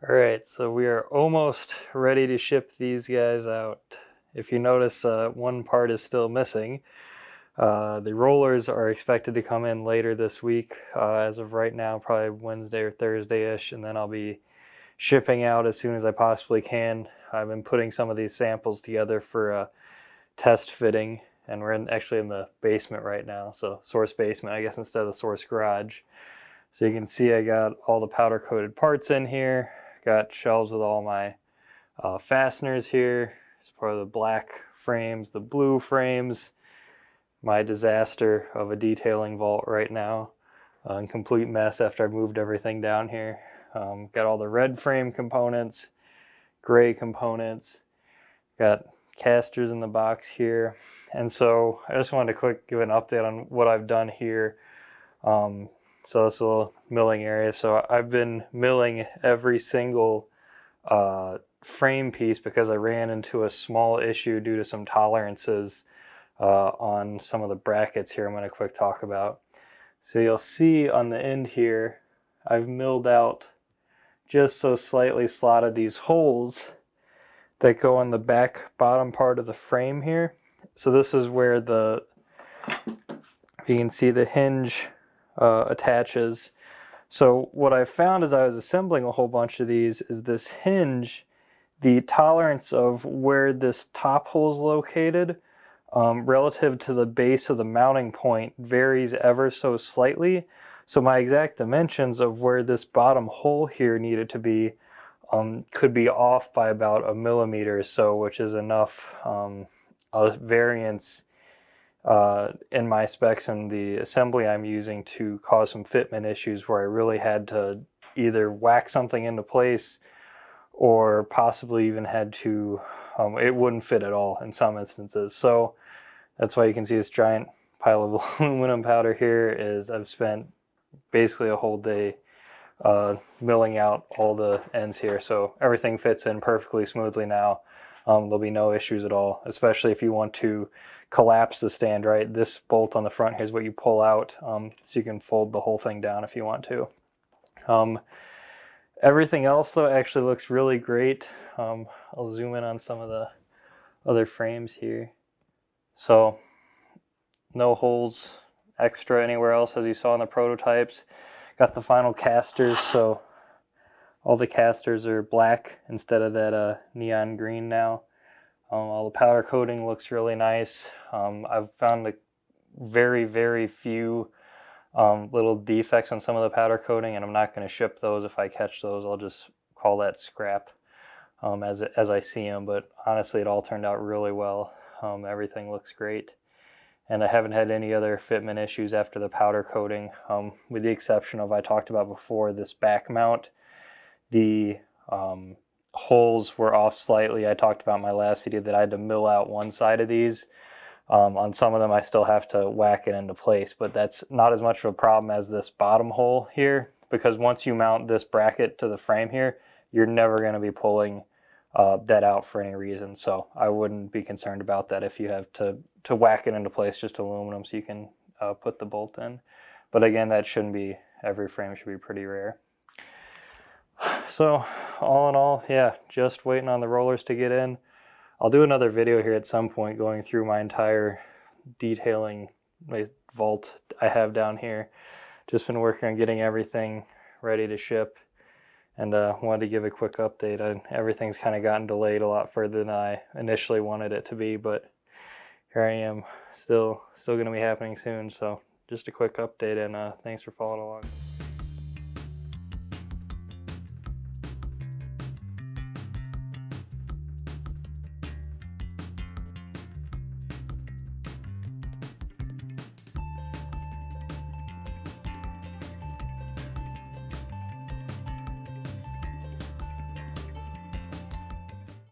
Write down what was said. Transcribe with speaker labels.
Speaker 1: Alright, so we are almost ready to ship these guys out. If you notice, one part is still missing. The rollers are expected to come in later this week. As of right now, probably Wednesday or Thursday-ish, and then I'll be shipping out as soon as I possibly can. I've been putting some of these samples together for a test fitting, and we're actually in the basement right now, so source basement, I guess, instead of the source garage. So you can see I got all the powder coated parts in here. Got shelves with all my fasteners here. As part of the black frames, the blue frames. My disaster of a detailing vault right now. Complete mess after I moved everything down here. Got all the red frame components, gray components. Got casters in the box here. And so I just wanted to give an update on what I've done here. So this is a little milling area. So I've been milling every single frame piece because I ran into a small issue due to some tolerances on some of the brackets here I'm going to quick talk about. So you'll see on the end here, I've milled out just so slightly slotted these holes that go on the back bottom part of the frame here. So this is where you can see the hinge attaches. So what I found as I was assembling a whole bunch of these is this hinge, the tolerance of where this top hole is located relative to the base of the mounting point varies ever so slightly. So my exact dimensions of where this bottom hole here needed to be could be off by about 1 millimeter or so, which is enough variance in my specs and the assembly I'm using to cause some fitment issues where I really had to either whack something into place or possibly even had to, it wouldn't fit at all in some instances. So that's why you can see this giant pile of aluminum powder here. Is I've spent basically a whole day milling out all the ends here. So everything fits in perfectly smoothly now. There'll be no issues at all, especially if you want to collapse the stand, right? This bolt on the front here is what you pull out, so you can fold the whole thing down if you want to. Everything else, though, actually looks really great. I'll zoom in on some of the other frames here. So, no holes extra anywhere else, as you saw in the prototypes. Got the final casters, so all the casters are black instead of that neon green now. All the powder coating looks really nice. I've found very, very few little defects on some of the powder coating, and I'm not going to ship those. If I catch those, I'll just call that scrap as I see them. But honestly, it all turned out really well. Everything looks great. And I haven't had any other fitment issues after the powder coating, with the exception of, I talked about before, this back mount. The holes were off slightly. I talked about in my last video that I had to mill out one side of these. On some of them I still have to whack it into place, but that's not as much of a problem as this bottom hole here, because once you mount this bracket to the frame here, you're never going to be pulling that out for any reason. So I wouldn't be concerned about that if you have to whack it into place, just aluminum, so you can put the bolt in. But again, that shouldn't be, every frame should be pretty rare. So all in all, yeah, just waiting on the rollers to get in. I'll do another video here at some point going through my entire detailing vault I have down here. Just been working on getting everything ready to ship, and wanted to give a quick update. Everything's kind of gotten delayed a lot further than I initially wanted it to be, but here I am, still going to be happening soon. So just a quick update, and thanks for following along.